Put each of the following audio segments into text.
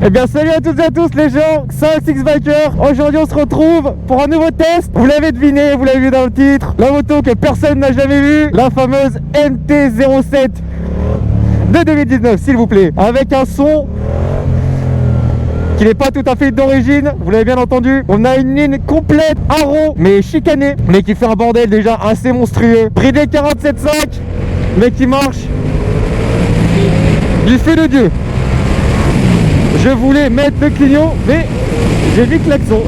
Eh bien salut à toutes et à tous les gens, 5Six Biker. Aujourd'hui on se retrouve pour un nouveau test. Vous l'avez deviné, vous l'avez vu dans le titre, la moto que personne n'a jamais vue, la fameuse MT-07 de 2019 s'il vous plaît. Avec un son qui n'est pas tout à fait d'origine, vous l'avez bien entendu. On a une ligne complète Haro, mais chicanée, mais qui fait un bordel déjà assez monstrueux. Bridé 47.5, mais qui marche du feu de Dieu. Je voulais mettre le clignot, mais j'ai mis klaxon.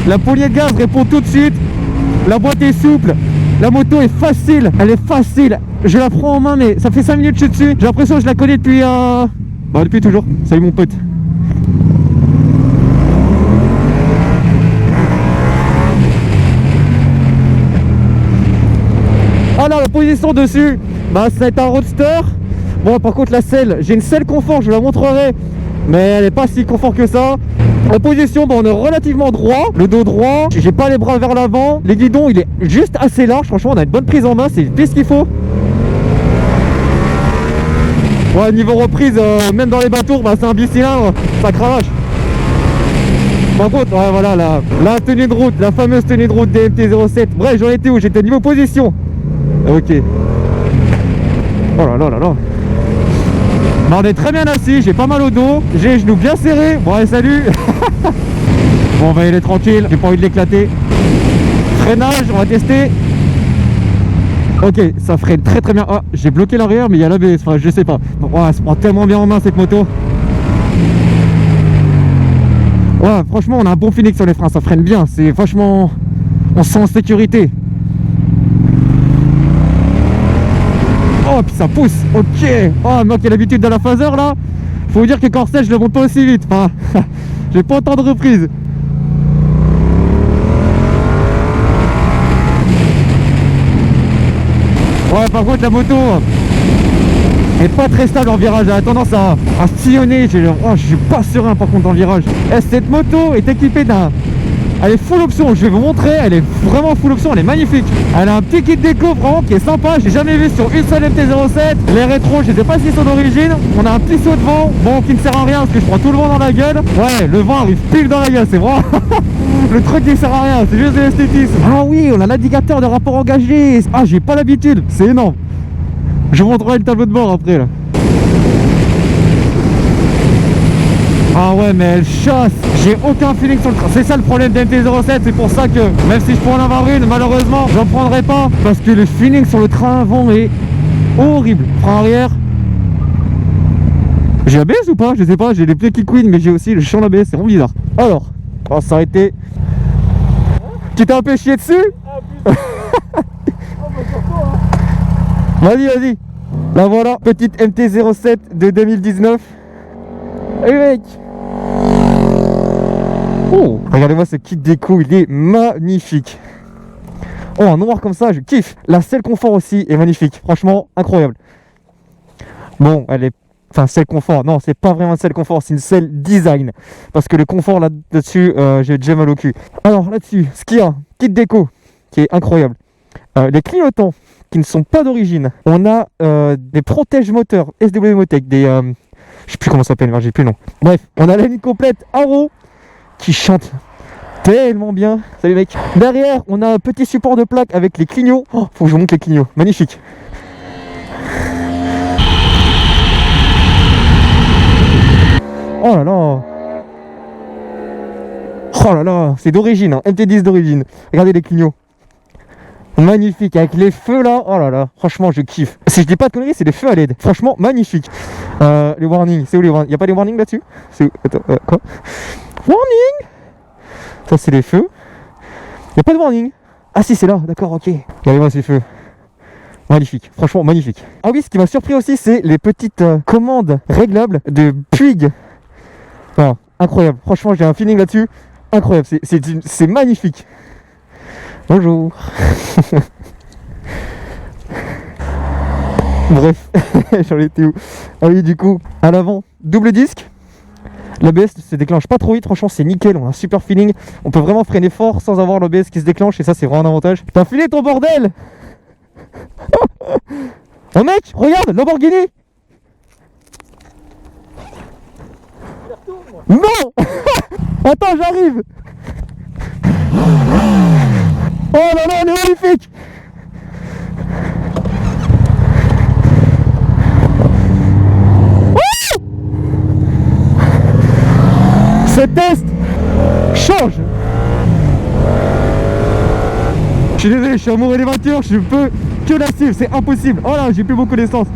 La poignée de gaz répond tout de suite. La boîte est souple. La moto est facile. Elle est facile. Je la prends en main, mais ça fait 5 minutes que je suis dessus. J'ai l'impression que je la connais depuis... depuis toujours. Salut mon pote. Alors la position dessus, ça va être un roadster. Bon par contre la selle, j'ai une selle confort, je vous la montrerai, mais elle n'est pas si confort que ça. En position, on est relativement droit, le dos droit, j'ai pas les bras vers l'avant, les guidons il est juste assez large, franchement on a une bonne prise en main, c'est tout ce qu'il faut. Ouais, niveau reprise, même dans les bateaux, c'est un bicylindre, ça cravache. Par contre, ouais, voilà la tenue de route, la fameuse tenue de route des MT-07. Bref, j'en étais où? J'étais niveau position. Ok. Oh là là là là. On est très bien assis, j'ai pas mal au dos, j'ai les genoux bien serrés. Bon allez salut. Bon on va y aller tranquille, j'ai pas envie de l'éclater. Freinage, on va tester. Ok, ça freine très très bien. Ah, j'ai bloqué l'arrière mais il y a l'ABS, enfin je sais pas. Oh, elle se prend tellement bien en main cette moto. Ouais franchement on a un bon feeling sur les freins, ça freine bien, c'est franchement... On se sent en sécurité. Oh puis ça pousse, ok. Oh moi qui ai l'habitude de la phaser là, faut vous dire que Corset je le monte pas aussi vite, enfin, j'ai pas autant de reprises. Ouais par contre la moto est pas très stable en virage, elle a tendance à sillonner, je suis pas serein par contre en virage. Et cette moto est équipée d'un... Elle est full option, je vais vous montrer, elle est vraiment full option, elle est magnifique. Elle a un petit kit déco vraiment qui est sympa, j'ai jamais vu sur une seule MT-07. Les rétros, je sais pas s'ils sont d'origine. On a un petit saut de vent, bon qui ne sert à rien parce que je prends tout le vent dans la gueule. Ouais, le vent arrive pile dans la gueule, c'est vraiment le truc qui sert à rien, c'est juste de l'esthétisme. Ah oui, on a l'indicateur de rapport engagé. Ah, j'ai pas l'habitude, c'est énorme. Je vous montrerai le tableau de bord après là. Ah ouais mais elle chasse, j'ai aucun feeling sur le train, c'est ça le problème de MT-07, c'est pour ça que même si je peux en avoir une, malheureusement j'en prendrai pas, parce que le feeling sur le train avant est horrible. Frein arrière, j'ai ABS ou pas, je sais pas, j'ai les pieds qui couinent mais j'ai aussi le champ ABS, c'est vraiment bizarre. Alors, on va s'arrêter. Tu t'es un peu chié dessus? Vas-y, vas-y. Là voilà, petite MT-07 de 2019. Hey mec. Oh, regardez-moi ce kit déco, il est magnifique. Oh, un noir comme ça, je kiffe. La selle confort aussi est magnifique, franchement incroyable. Bon, elle est... Enfin, selle confort, non, c'est pas vraiment une selle confort, c'est une selle design. Parce que le confort là-dessus, j'ai déjà mal au cul. Alors là-dessus, ce qu'il y a, kit déco, qui est incroyable. Les clignotants, qui ne sont pas d'origine. On a des protèges moteurs, SW Motec, des... je sais plus comment ça s'appelle, j'ai plus le nom. Bref, on a la ligne complète Haro qui chante tellement bien. Salut mec. Derrière, on a un petit support de plaque avec les clignots. Oh, faut que je vous montre les clignots. Magnifique. Oh là là. Oh là là, c'est d'origine, hein. MT10 d'origine. Regardez les clignots. Magnifique, avec les feux là, oh là là, franchement je kiffe. Si je dis pas de conneries, c'est des feux à LED, franchement magnifique. Les warnings, c'est où les warnings? Y'a pas les warnings là-dessus? C'est où? Attends, quoi? Warning! Ça c'est les feux. Y'a pas de warning? Ah si c'est là, d'accord, ok. Regardez-moi ces feux. Magnifique, franchement magnifique. Ah oui, ce qui m'a surpris aussi, c'est les petites commandes réglables de Puig. Enfin, incroyable, franchement j'ai un feeling là-dessus. Incroyable, c'est magnifique. Bonjour. Bref, j'en étais où? Ah oui, du coup, à l'avant, double disque. L'ABS se déclenche pas trop vite, franchement c'est nickel, on a un super feeling. On peut vraiment freiner fort sans avoir l'ABS qui se déclenche et ça c'est vraiment un avantage. T'as filé ton bordel. Oh mec, regarde, Lamborghini. Non. Attends, j'arrive. Oh là là, elle est magnifique. Ce test change. Je suis désolé, je suis amoureux des voitures, je peux que la suivre, c'est impossible. Oh là, j'ai plus beaucoup d'essence.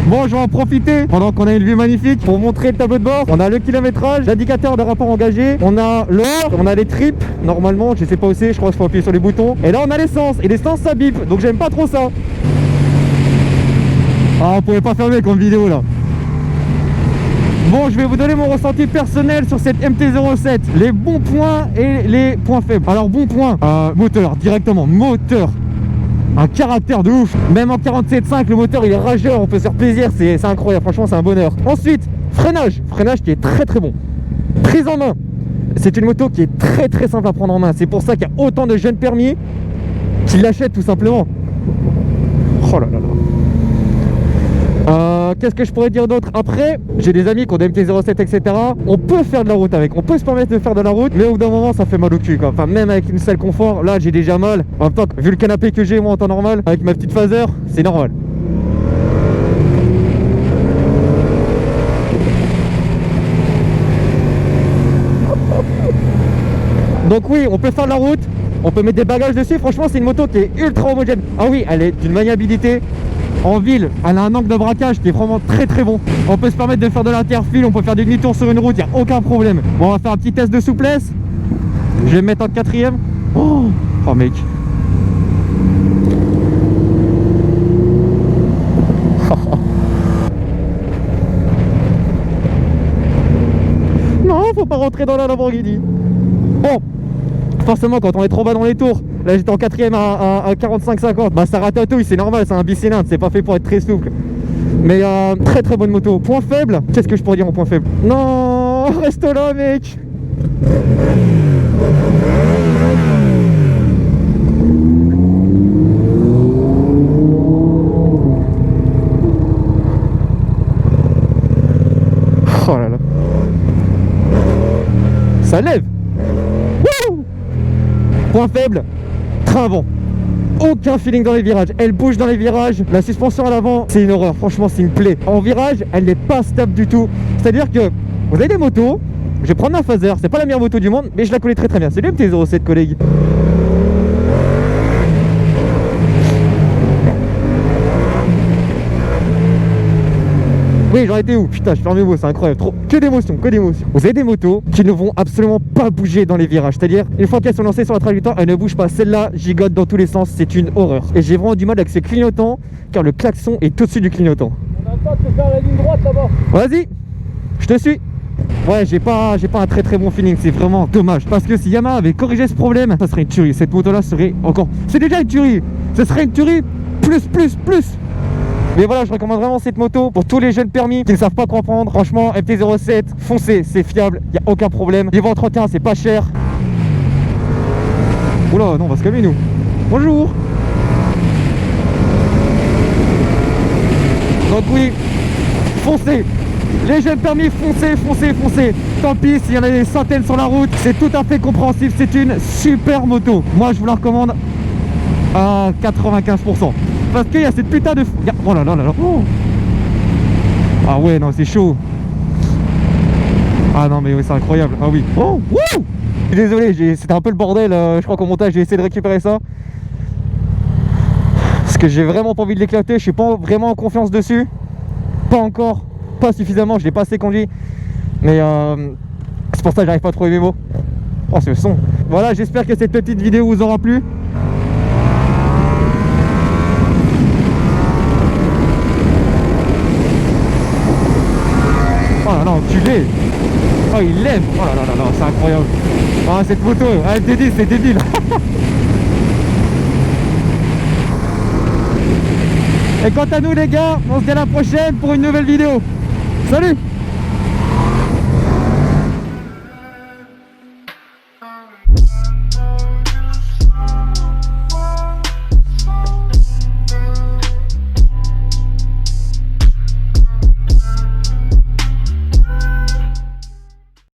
Bon, je vais en profiter pendant qu'on a une vue magnifique pour montrer le tableau de bord. On a le kilométrage, l'indicateur de rapport engagé, on a l'heure, on a les trips. Normalement, je sais pas où c'est, je crois qu'il faut appuyer sur les boutons. Et là, on a l'essence, et l'essence ça bip, donc j'aime pas trop ça. Ah, on pouvait pas fermer comme vidéo là. Bon, je vais vous donner mon ressenti personnel sur cette MT-07. Les bons points et les points faibles. Alors, bon point, moteur, directement, moteur. Un caractère de ouf. Même en 47.5, le moteur il est rageur, on peut se faire plaisir, c'est incroyable, franchement c'est un bonheur. Ensuite, freinage qui est très très bon. Prise en main, c'est une moto qui est très très simple à prendre en main. C'est pour ça qu'il y a autant de jeunes permis qui l'achètent tout simplement. Oh là là là. Qu'est-ce que je pourrais dire d'autre? Après, j'ai des amis qui ont des MT-07 etc. On peut faire de la route avec, on peut se permettre de faire de la route, mais au bout d'un moment ça fait mal au cul quoi. Enfin même avec une selle confort, là j'ai déjà mal. En même temps, vu le canapé que j'ai moi en temps normal, avec ma petite phaser, c'est normal. Donc oui, on peut faire de la route, on peut mettre des bagages dessus, franchement c'est une moto qui est ultra homogène. Ah oui, elle est d'une maniabilité. En ville, elle a un angle de braquage qui est vraiment très très bon. On peut se permettre de faire de l'interfile, on peut faire des demi-tours sur une route, il n'y a aucun problème. Bon, on va faire un petit test de souplesse. Je vais me mettre en 4ème. Oh mec. Non, faut pas rentrer dans la Lamborghini. Bon, forcément quand on est trop bas dans les tours, là j'étais en 4ème à 45-50, bah ça ratatouille, c'est normal, c'est un bicylindre, c'est pas fait pour être très souple. Mais très très bonne moto. Point faible, qu'est-ce que je pourrais dire en point faible? Non, reste là mec. Oh là là. Ça lève. Wouh. Point faible, train avant. Aucun feeling dans les virages, elle bouge dans les virages. La suspension à l'avant, c'est une horreur, franchement c'est une plaie. En virage, elle n'est pas stable du tout. C'est-à-dire que vous avez des motos, je vais prendre ma phaser, c'est pas la meilleure moto du monde, mais je la connais très très bien. C'est le MT-07 collègue. Oui, j'en étais où? Putain, je ferme mes mots, c'est incroyable. Trop... Que d'émotions, que d'émotions. Vous avez des motos qui ne vont absolument pas bouger dans les virages. C'est-à-dire, une fois qu'elles sont lancées sur la trajectoire, elles ne bougent pas. Celle-là gigote dans tous les sens, c'est une horreur. Et j'ai vraiment du mal avec ce clignotant, car le klaxon est au-dessus du clignotant. On a le temps de se faire la ligne droite là-bas. Vas-y, je te suis. Ouais, j'ai pas un très très bon feeling, c'est vraiment dommage. Parce que si Yamaha avait corrigé ce problème, ça serait une tuerie. Cette moto-là serait encore... C'est déjà une tuerie. Ce serait une tuerie plus. Mais voilà, je recommande vraiment cette moto pour tous les jeunes permis qui ne savent pas quoi prendre. Franchement, MT-07, foncez, c'est fiable, il n'y a aucun problème. Niveau entretien, c'est pas cher. Oula, non, on va se calmer nous. Bonjour. Donc oui, foncez. Les jeunes permis, foncez. Tant pis s'il y en a des centaines sur la route, c'est tout à fait compréhensible, c'est une super moto. Moi, je vous la recommande à 95%. Parce qu'il y a cette putain de... Oh là là là là. Oh. Ah ouais, non, c'est chaud. Ah non, mais oui, c'est incroyable. Ah oui. Oh, wouh. Je suis désolé, c'était un peu le bordel. Je crois qu'au montage, j'ai essayé de récupérer ça. Parce que j'ai vraiment pas envie de l'éclater. Je suis pas vraiment en confiance dessus. Pas encore. Pas suffisamment. Je l'ai pas assez conduit. Mais c'est pour ça que j'arrive pas à trouver mes mots. Oh, c'est le son. Voilà, j'espère que cette petite vidéo vous aura plu. Oh là là, enculé. Oh, il lève. Oh là là là là, c'est incroyable. Ah, cette moto, elle te dit, c'est débile. Et quant à nous les gars, on se dit à la prochaine pour une nouvelle vidéo. Salut.